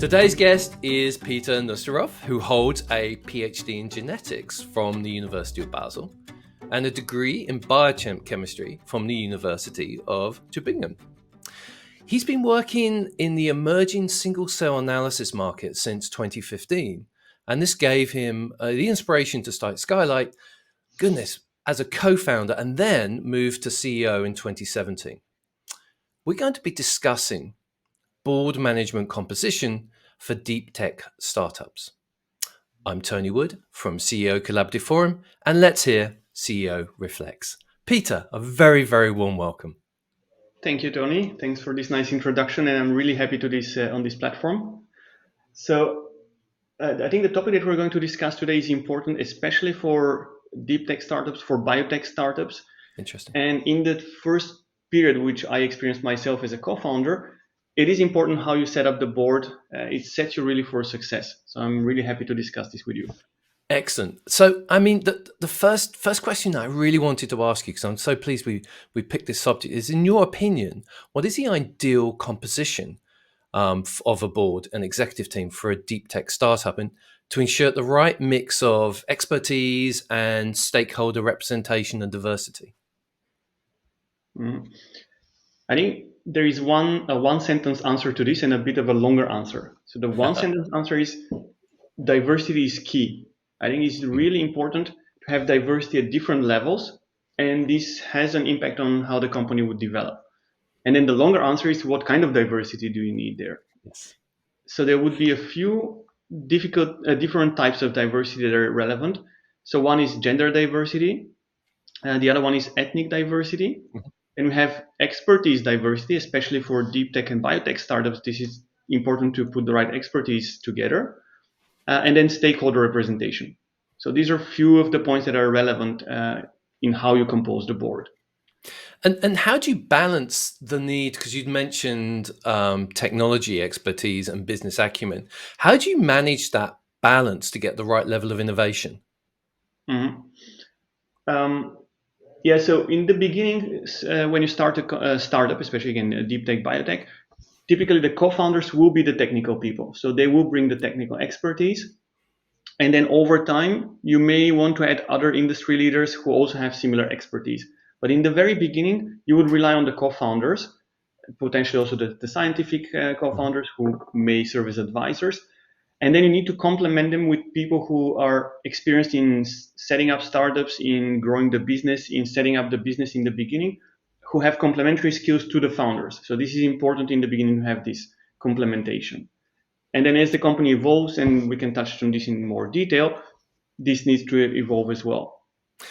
Today's guest is Peter Nestorov, who holds a PhD in genetics from the University of Basel and a degree in biochemistry from the University of Tübingen. He's been working in the emerging single-cell analysis market since 2015, and this gave him the inspiration to start Skylight, as a co-founder, and then move to CEO in 2017. We're going to be discussing board management composition for DeepTech startups. I'm Tony Wood from CEO Collaborative Forum, and let's hear CEO Reflects. Peter, a very, very warm welcome. Thank you, Tony. Thanks for this nice introduction, and I'm really happy to this on this platform. So I think the topic that we're going to discuss today is important, especially for deep tech startups, for biotech startups. Interesting. And in the first period, which I experienced myself as a co-founder, it is important how you set up the board. It sets you really for success. So I'm really happy to discuss this with you. Excellent. So, I mean, the first question I really wanted to ask you, because I'm so pleased we picked this subject, is, in your opinion, what is the ideal composition of a board and executive team for a deep tech startup, and to ensure the right mix of expertise and stakeholder representation and diversity? I think there is a one sentence answer to this and a bit of a longer answer. So the one sentence answer is diversity is key. I think it's really important to have diversity at different levels, and this has an impact on how the company would develop. And then the longer answer is, what kind of diversity do you need there? Yes. So there would be a few different types of diversity that are relevant. So one is gender diversity, the other one is ethnic diversity, and we have expertise diversity, especially for deep tech and biotech startups. This is important to put the right expertise together. And then stakeholder representation. So these are few of the points that are relevant in how you compose the board. And how do you balance the need, because you'd mentioned technology expertise and business acumen, how do you manage that balance to get the right level of innovation? So in the beginning, when you start a startup, especially again, deep tech, biotech, typically the co-founders will be the technical people. So they will bring the technical expertise. And then over time, you may want to add other industry leaders who also have similar expertise. But in the very beginning, you would rely on the co-founders, potentially also the scientific co-founders who may serve as advisors. And then you need to complement them with people who are experienced in setting up startups, in growing the business, in setting up the business in the beginning, who have complementary skills to the founders. So this is important in the beginning to have this complementation. And then as the company evolves, and we can touch on this in more detail, this needs to evolve as well.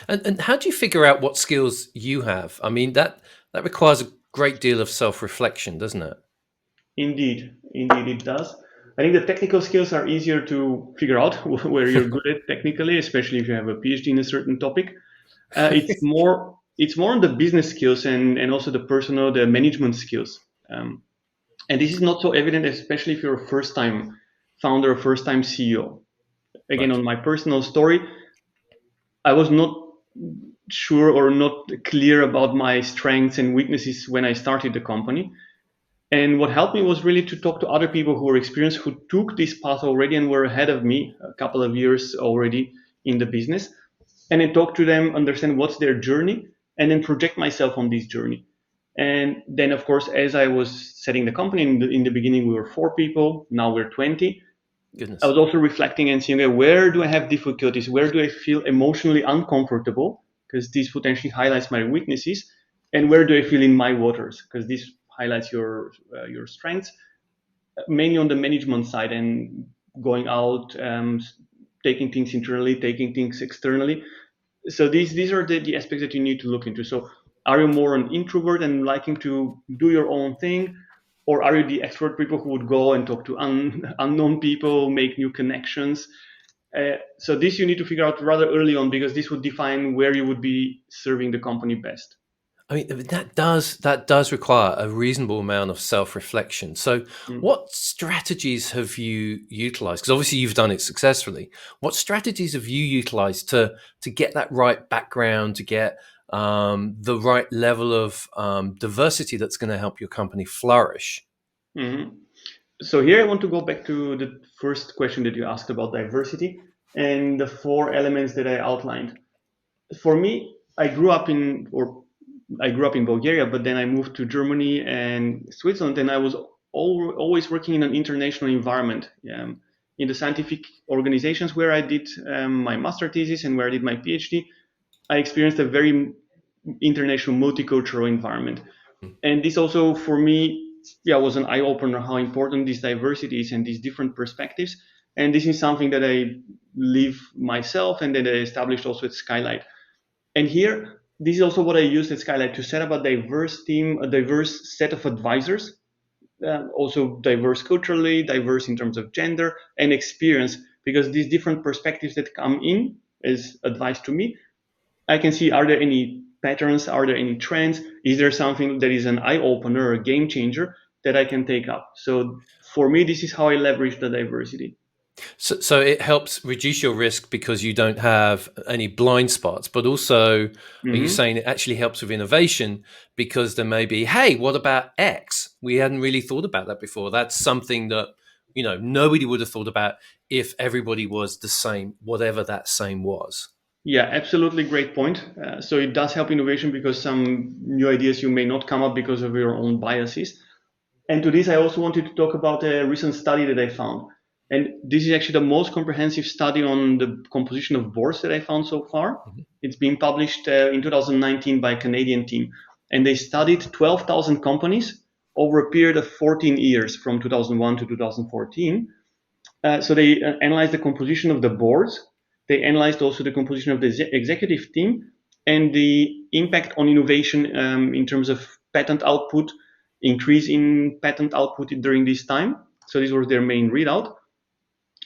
And how do you figure out what skills you have? I mean, that requires a great deal of self-reflection, doesn't it? Indeed it does. I think the technical skills are easier to figure out where you're good at technically, especially if you have a PhD in a certain topic. It's more on the business skills and also the management skills. And this is not so evident, especially if you're a first-time founder, first-time CEO. Again, right. On my personal story, I was not sure or not clear about my strengths and weaknesses when I started the company. And what helped me was really to talk to other people who were experienced, who took this path already and were ahead of me a couple of years already in the business. And then talk to them, understand what's their journey, and then project myself on this journey. And then, of course, as I was setting the company, in the beginning, we were 4 people. Now we're 20. Goodness. I was also reflecting and seeing, where do I have difficulties? Where do I feel emotionally uncomfortable? Because this potentially highlights my weaknesses. And where do I feel in my waters? Because this highlights your strengths, mainly on the management side and going out, taking things internally, taking things externally. So these are the aspects that you need to look into. So are you more an introvert and liking to do your own thing? Or are you the extrovert people who would go and talk to unknown people, make new connections? So this you need to figure out rather early on, because this would define where you would be serving the company best. I mean, that does require a reasonable amount of self-reflection. So what strategies have you utilized? Because obviously you've done it successfully. What strategies have you utilized to get that right background, to get the right level of diversity that's going to help your company flourish? Mm-hmm. So here I want to go back to the first question that you asked about diversity and the four elements that I outlined. For me, I grew up in Bulgaria, but then I moved to Germany and Switzerland, and I was always working in an international environment. In the scientific organizations where I did my master thesis and where I did my PhD, I experienced a very international multicultural environment. And this also for me, yeah, was an eye opener how important this diversity is and these different perspectives. And this is something that I live myself and that I established also at Skylight. And here, this is also what I used at Skylight to set up a diverse team, a diverse set of advisors, also diverse culturally, diverse in terms of gender and experience, because these different perspectives that come in as advice to me, I can see, are there any patterns? Are there any trends? Is there something that is an eye opener or a game changer that I can take up? So for me, this is how I leverage the diversity. So it helps reduce your risk because you don't have any blind spots, but also are you saying it actually helps with innovation because there may be, hey, what about X? We hadn't really thought about that before. That's something that, nobody would have thought about if everybody was the same, whatever that same was. Yeah, absolutely great point. So it does help innovation because some new ideas you may not come up because of your own biases. And to this, I also wanted to talk about a recent study that I found. And this is actually the most comprehensive study on the composition of boards that I found so far. It's been published in 2019 by a Canadian team. And they studied 12,000 companies over a period of 14 years from 2001 to 2014. So they analyzed the composition of the boards. They analyzed also the composition of the executive team and the impact on innovation in terms of patent output, increase in patent output during this time. So this was their main readout.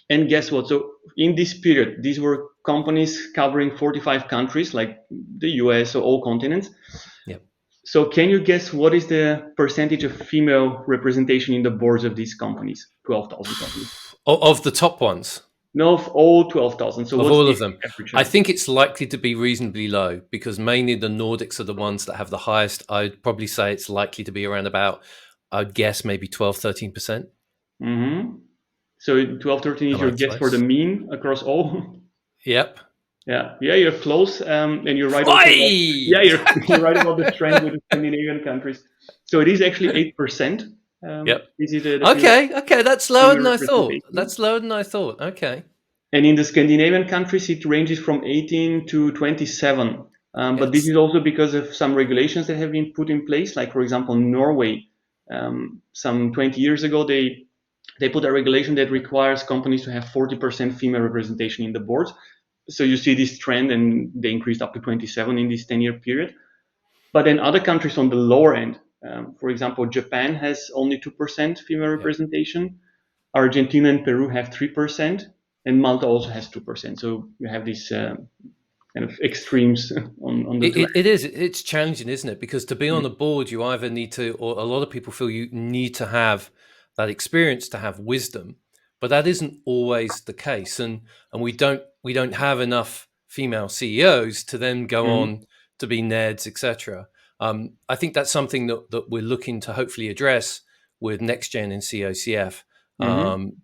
And guess what? So in this period, these were companies covering 45 countries, like the US, so all continents. Yep. So can you guess what is the percentage of female representation in the boards of these companies? 12,000 companies. Of the top ones? No, of all 12,000. So of what's all the of them. average? I think it's likely to be reasonably low because mainly the Nordics are the ones that have the highest. I'd probably say it's likely to be around about, I'd guess maybe 12, 13%. Mm-hmm. So 12, 13 is your guess for the mean across all? Yep. Yeah, you're close, and you're right. Also you're right about the trend with the Scandinavian countries. So it is actually 8%. Yep. Okay, that's lower than I thought. Okay. And in the Scandinavian countries, it ranges from 18 to 27. But this is also because of some regulations that have been put in place. Like, for example, Norway, some 20 years ago, they put a regulation that requires companies to have 40% female representation in the boards. So you see this trend, and they increased up to 27 in this 10-year period. But then other countries on the lower end, for example, Japan has only 2% female representation. Argentina and Peru have 3%, and Malta also has 2%. So you have these kind of extremes on the two. It's challenging, isn't it? Because to be on the board, you either need to, or a lot of people feel you need to have that experience to have wisdom, but that isn't always the case. And we don't have enough female CEOs to then go on to be NEDs, etc. I think that's something that we're looking to hopefully address with NextGen and COCF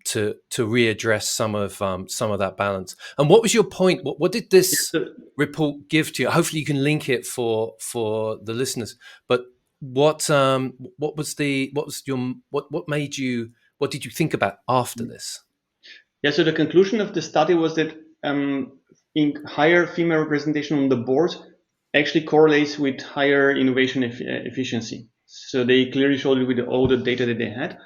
to readdress some of that balance. And what was your point? What did this report give to you? Hopefully, you can link it for the listeners. But what did you think about after this? Yeah, so the conclusion of the study was that in higher female representation on the boards actually correlates with higher innovation efficiency. So they clearly showed it with all the data that they had.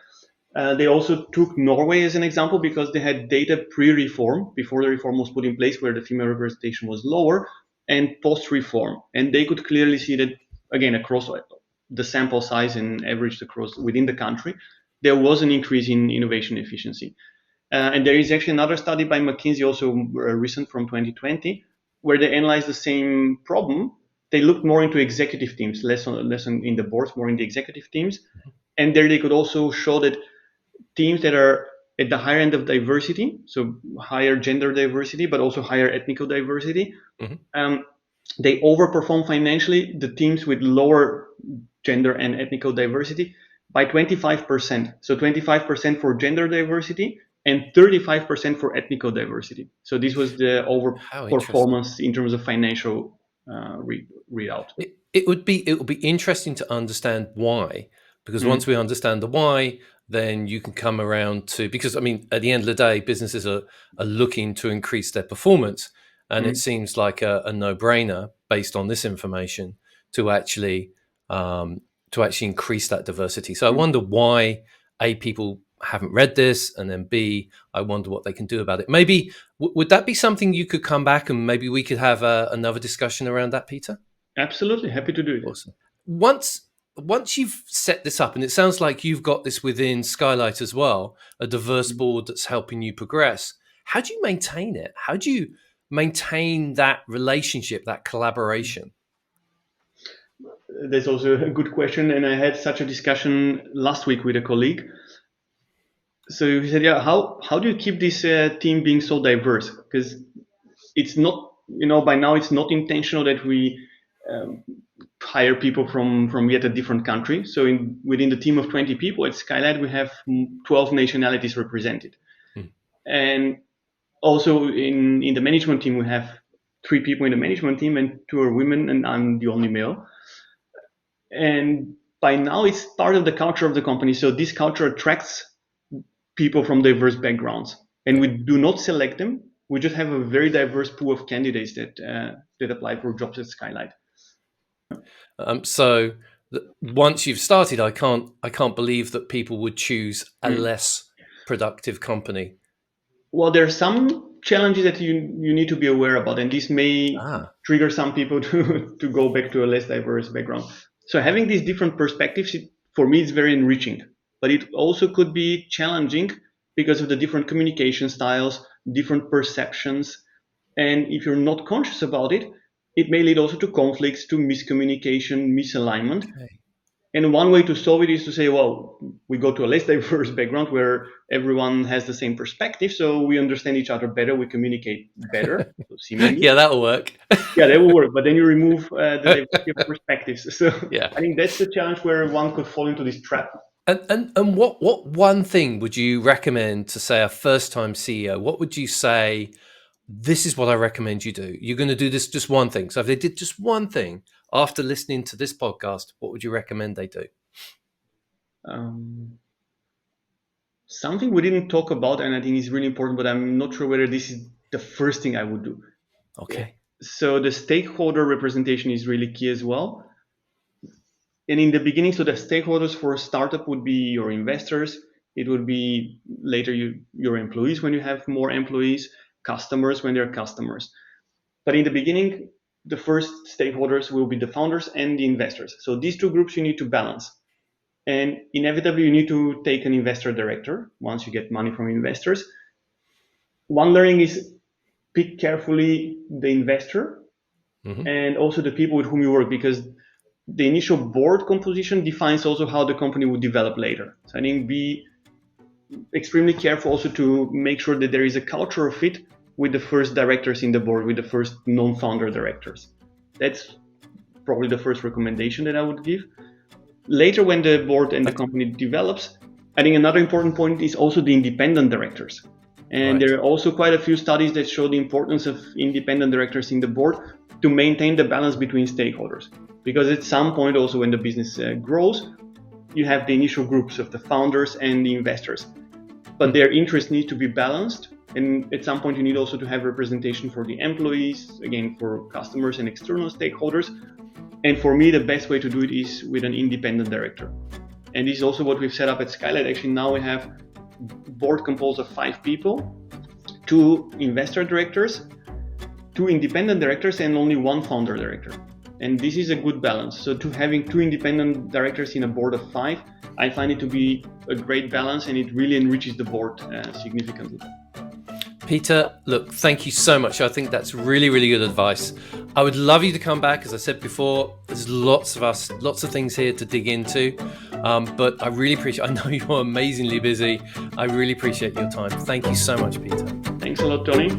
They also took Norway as an example because they had data pre-reform, before the reform was put in place, where the female representation was lower, and post-reform. And they could clearly see that, again, across the sample size and averaged across within the country, there was an increase in innovation efficiency. And there is actually another study by McKinsey, also recent from 2020, where they analyzed the same problem. They looked more into executive teams, less in the boards, more in the executive teams. And there they could also show that teams that are at the higher end of diversity, so higher gender diversity, but also higher ethnical diversity, they overperform financially the teams with lower gender and ethnical diversity by 25%. So 25% for gender diversity and 35% for ethnical diversity. So this was the over performance in terms of financial readout. It would be interesting to understand why, because once we understand the why, then you can come around to, because I mean, at the end of the day, businesses are looking to increase their performance, and it seems like a no-brainer based on this information to actually increase that diversity. So I wonder why people haven't read this, and then B, I wonder what they can do about it. Maybe would that be something you could come back and maybe we could have another discussion around that, Peter? Absolutely, happy to do it. Awesome. Once you've set this up, and it sounds like you've got this within Skylight as well, a diverse board that's helping you progress. How do you maintain it? How do you maintain that relationship, that collaboration? That's also a good question, and I had such a discussion last week with a colleague. So he said, "Yeah, how do you keep this team being so diverse? Because it's not, by now it's not intentional that we hire people from yet a different country. So within the team of 20 people at Skylight, we have 12 nationalities represented, and also in the management team, we have 3 people in the management team, and 2 are women, and I'm the only male." And by now, it's part of the culture of the company. So this culture attracts people from diverse backgrounds, and we do not select them. We just have a very diverse pool of candidates that apply for jobs at Skylight. So once you've started, I can't believe that people would choose a less productive company. Well, there are some challenges that you need to be aware about, and this may trigger some people to go back to a less diverse background. So having these different perspectives, for me, it's very enriching, but it also could be challenging because of the different communication styles, different perceptions. And if you're not conscious about it, it may lead also to conflicts, to miscommunication, misalignment. Okay. And one way to solve it is to say, well, we go to a less diverse background where everyone has the same perspective, so we understand each other better, we communicate better. Yeah, that'll work. Yeah, that will work, but then you remove the diversity of perspectives. So yeah. I think that's the challenge where one could fall into this trap. And what one thing would you recommend to, say, a first-time CEO? What would you say, this is what I recommend you do? You're going to do this, just one thing. So if they did just one thing after listening to this podcast, what would you recommend they do? Something we didn't talk about, and I think is really important, but I'm not sure whether this is the first thing I would do. Okay. So the stakeholder representation is really key as well. And in the beginning, so the stakeholders for a startup would be your investors. It would be later your employees when you have more employees, customers when they're customers. But in the beginning, the first stakeholders will be the founders and the investors. So these 2 groups you need to balance. And inevitably, you need to take an investor director once you get money from investors. One learning is pick carefully the investor and also the people with whom you work, because the initial board composition defines also how the company will develop later. So I think be extremely careful also to make sure that there is a cultural fit with the first directors in the board, with the first non-founder directors. That's probably the first recommendation that I would give. Later, when the board and the company develops, I think another important point is also the independent directors. And there are also quite a few studies that show the importance of independent directors in the board to maintain the balance between stakeholders. Because at some point also when the business grows, you have the initial groups of the founders and the investors. But their interests need to be balanced. And at some point you need also to have representation for the employees, again, for customers and external stakeholders. And for me, the best way to do it is with an independent director. And this is also what we've set up at Skylight. Actually, now we have board composed of 5 people, 2 investor directors, 2 independent directors, and only 1 founder director. And this is a good balance. So having 2 independent directors in a board of 5, I find it to be a great balance, and it really enriches the board significantly. Peter, look, thank you so much. I think that's really, really good advice. I would love you to come back. As I said before, there's lots of things here to dig into. But I really appreciate, I know you're amazingly busy. I really appreciate your time. Thank you so much, Peter. Thanks a lot, Tony.